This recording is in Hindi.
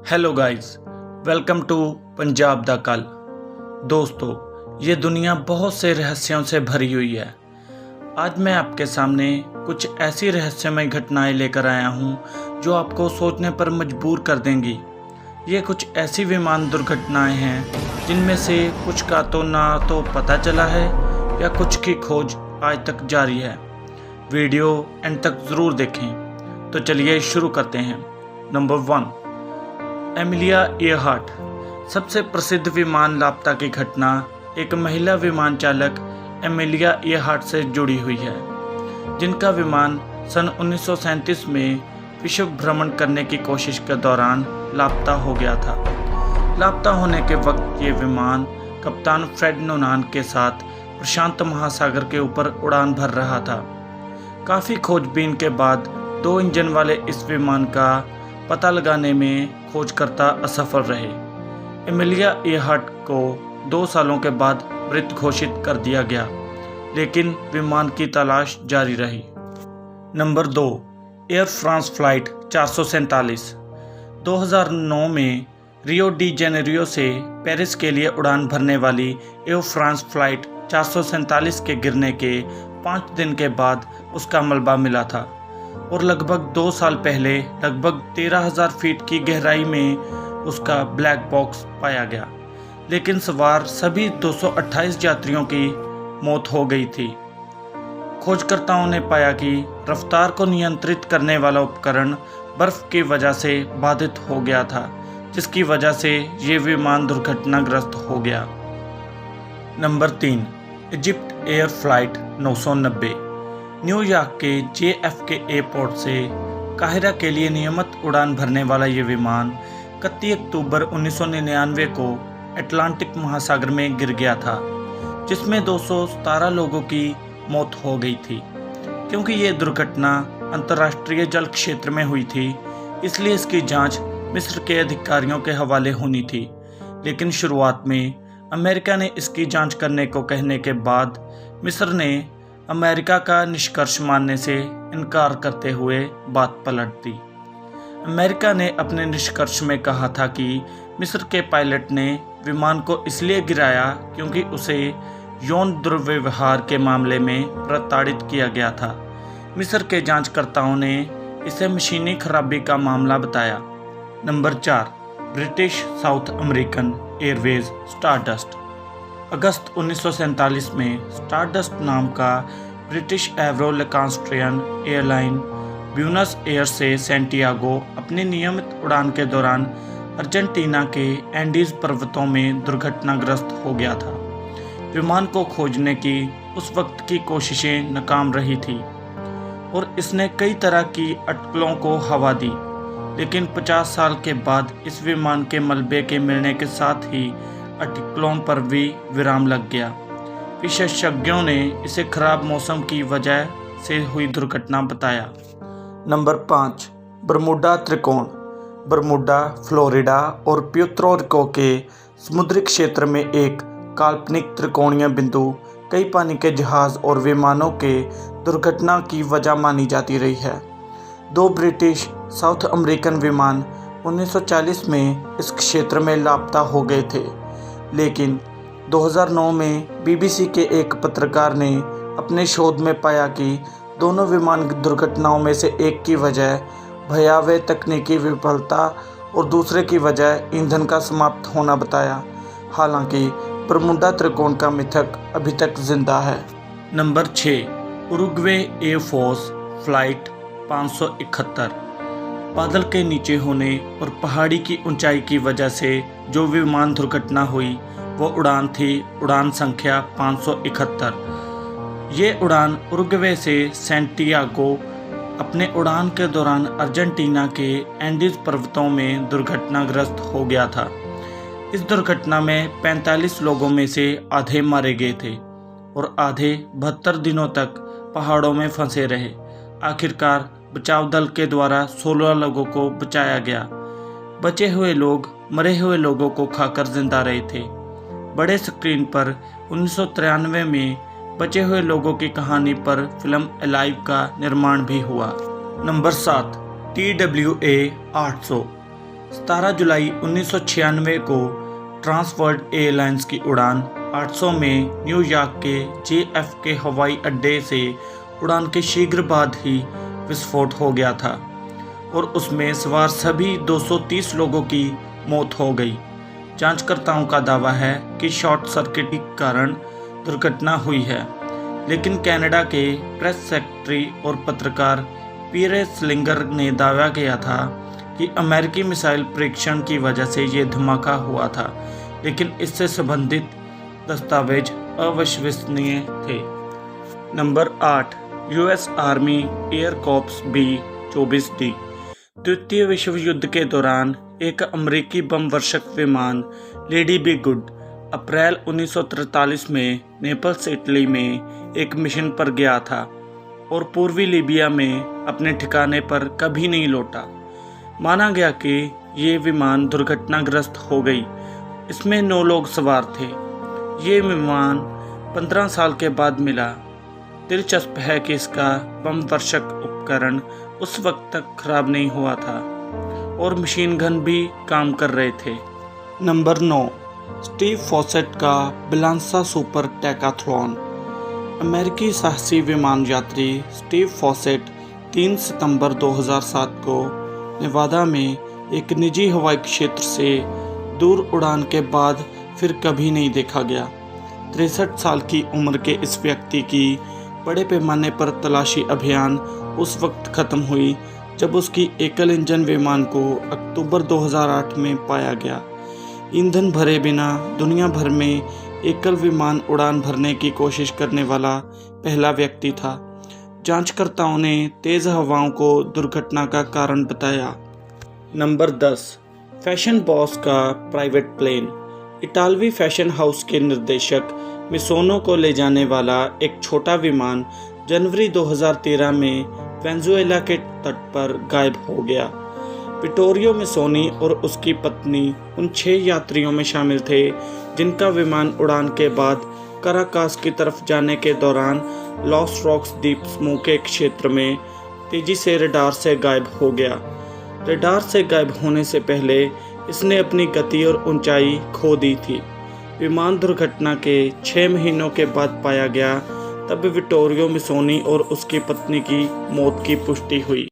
Hello guys, welcome to Punjab दा कल। दोस्तों, ये दुनिया बहुत से रहस्यों से भरी हुई है। आज मैं आपके सामने कुछ ऐसी रहस्यमय घटनाएं लेकर आया हूँ जो आपको सोचने पर मजबूर कर देंगी। ये कुछ ऐसी विमान दुर्घटनाएं हैं जिनमें से कुछ का तो ना तो पता चला है या कुछ की खोज आज तक जारी है। वीडियो एंड तक ज़रूर देखें। तो चलिए शुरू करते हैं। Number 1, Amelia Earhart. सबसे प्रसिद्ध विमान लापता की घटना एक महिला विमान चालक एमिलिया इयरहार्ट से जुड़ी हुई है, जिनका विमान सन 1937 में विश्व भ्रमण करने की कोशिश के दौरान लापता हो गया था। लापता होने के वक्त ये विमान कप्तान फ्रेड नोनान के साथ प्रशांत महासागर के ऊपर उड़ान भर रहा था। काफ़ी खोजबीन के बाद 2 इंजन वाले इस विमान का पता लगाने में खोजकर्ता असफल रहे। एमिलिया इयरहार्ट को 2 सालों के बाद मृत घोषित कर दिया गया, लेकिन विमान की तलाश जारी रही। Number 2, air France flight 447। 2009 में रियो डी जेनेरियो से पेरिस के लिए उड़ान भरने वाली एयर फ्रांस फ्लाइट 447 के गिरने के 5 दिन के बाद उसका मलबा मिला था और लगभग 2 साल पहले लगभग 13,000 फीट की गहराई में उसका ब्लैक बॉक्स पाया गया, लेकिन सवार सभी 228 यात्रियों की मौत हो गई थी। खोजकर्ताओं ने पाया कि रफ्तार को नियंत्रित करने वाला उपकरण बर्फ की वजह से बाधित हो गया था, जिसकी वजह से ये विमान दुर्घटनाग्रस्त हो गया। Number 3, Egypt air flight 990। New York के JFK एयरपोर्ट से काहिरा के लिए नियमित उड़ान भरने वाला ये विमान 31 अक्टूबर 1999 को अटलांटिक महासागर में गिर गया था, जिसमें 217 लोगों की मौत हो गई थी। क्योंकि ये दुर्घटना अंतर्राष्ट्रीय जल क्षेत्र में हुई थी, इसलिए इसकी जांच मिस्र के अधिकारियों के हवाले होनी थी, लेकिन शुरुआत में अमेरिका ने इसकी जांच करने को कहने के बाद मिस्र ने अमेरिका का निष्कर्ष मानने से इनकार करते हुए बात पलट दी। अमेरिका ने अपने निष्कर्ष में कहा था कि मिस्र के पायलट ने विमान को इसलिए गिराया क्योंकि उसे यौन दुर्व्यवहार के मामले में प्रताड़ित किया गया था। मिस्र के जांचकर्ताओं ने इसे मशीनी खराबी का मामला बताया। Number 4, British South American Airways Stardust. अगस्त 1947 में स्टारडस्ट नाम का British Avro Lancastrian airline Buenos Aires से सैंटियागो अपनी नियमित उड़ान के दौरान अर्जेंटीना के एंडीज पर्वतों में दुर्घटनाग्रस्त हो गया था। विमान को खोजने की उस वक्त की कोशिशें नाकाम रही थी और इसने कई तरह की अटकलों को हवा दी, लेकिन 50 साल के बाद इस विमान के मलबे के मिलने के साथ ही अटकलों पर भी विराम लग गया। विशेषज्ञों ने इसे खराब मौसम की वजह से हुई दुर्घटना बताया। नंबर 5, बरमूडा त्रिकोण। बरमूडा, फ्लोरिडा और प्यूर्तो रिको के समुद्री क्षेत्र में एक काल्पनिक त्रिकोणीय बिंदु कई पानी के जहाज और विमानों के दुर्घटना की वजह मानी जाती रही है। 2 ब्रिटिश साउथ अमेरिकन विमान 1940 में इस क्षेत्र में लापता हो गए थे, लेकिन 2009 में BBC के एक पत्रकार ने अपने शोध में पाया कि दोनों विमान दुर्घटनाओं में से एक की वजह भयावह तकनीकी विफलता और दूसरे की वजह ईंधन का समाप्त होना बताया। हालांकि बरमूडा त्रिकोण का मिथक अभी तक जिंदा है। Number 6, Uruguay air force flight 571। बादल के नीचे होने और पहाड़ी की ऊंचाई की वजह से जो विमान दुर्घटना हुई वो उड़ान थी उड़ान संख्या 571। ये उड़ान उरुग्वे से सैंटियागो अपने उड़ान के दौरान अर्जेंटीना के एंडीज पर्वतों में दुर्घटनाग्रस्त हो गया था। इस दुर्घटना में 45 लोगों में से आधे मारे गए थे और आधे 72 दिनों तक पहाड़ों में फंसे रहे। आखिरकार बचाव दल के द्वारा 16 लोगों को बचाया गया। बचे हुए लोग मरे हुए लोगों को खाकर जिंदा रहे थे। बड़े स्क्रीन पर 1993 में बचे हुए लोगों की कहानी पर फिल्म अलाइव का निर्माण भी हुआ। Number 7, TWA 800। 17 जुलाई 1996 को ट्रांसवर्ल्ड एयरलाइंस की उड़ान 800 में न्यूयॉर्क के JFK हवाई अड्डे से उड़ान के शीघ्र बाद ही विस्फोट हो गया था और उसमें सवार सभी 230 लोगों की मौत हो गई। जांचकर्ताओं का दावा है कि शॉर्ट सर्किट के कारण दुर्घटना हुई है, लेकिन कनाडा के प्रेस सेक्रेटरी और पत्रकार पीयर स्लिंगर ने दावा किया था कि अमेरिकी मिसाइल परीक्षण की वजह से ये धमाका हुआ था, लेकिन इससे संबंधित दस्तावेज अविश्वसनीय थे। Number 8, US army air corps B-24D। द्वितीय विश्व युद्ध के दौरान एक अमेरिकी बम वर्षक विमान लेडी बी गुड अप्रैल 1943 में नेपल्स इटली में एक मिशन पर गया था और पूर्वी लीबिया में अपने ठिकाने पर कभी नहीं लौटा। माना गया कि ये विमान दुर्घटनाग्रस्त हो गई। इसमें 9 लोग सवार थे। ये विमान 15 साल के बाद मिला। दिलचस्प है कि इसका बम वर्षक उपकरण उस वक्त तक खराब नहीं हुआ था और मशीन गन भी काम कर रहे थे। नंबर 9, स्टीव फॉसेट का बिलांसा सुपर टैकाथलॉन। अमेरिकी साहसी विमान यात्री स्टीव फॉसेट 3 सितंबर 2007 को नेवादा में एक निजी हवाई क्षेत्र से दूर उड़ान के बाद फिर कभी नहीं देखा गया। 63 साल की उम्र के इस व्यक्ति की बड़े पैमाने पर तलाशी अभियान उस वक्त खत्म हुई जब उसकी एकल इंजन विमान को अक्टूबर 2008 में पाया गया। ईंधन भरे बिना दुनिया भर में एकल विमान उड़ान भरने की कोशिश करने वाला पहला व्यक्ति था। जांचकर्ताओं ने तेज हवाओं को दुर्घटना का कारण बताया। नंबर 10, फैशन बॉस का प्राइवेट प्लेन। इटालवी फैशन हाउस के निर्देशक मिसोनो को ले जाने वाला एक छोटा विमान जनवरी 2013 में वेनेजुएला के तट पर गायब हो गया। विटोरियो मिसोनी और उसकी पत्नी उन 6 यात्रियों में शामिल थे जिनका विमान उड़ान के बाद काराकास की तरफ जाने के दौरान लॉस रॉक्स द्वीप समूह के क्षेत्र में तेजी से रडार से गायब हो गया। रडार से गायब होने से पहले इसने अपनी गति और ऊंचाई खो दी थी। विमान दुर्घटना के 6 महीनों के बाद पाया गया, तब विटोरियो मिसोनी और उसकी पत्नी की मौत की पुष्टि हुई।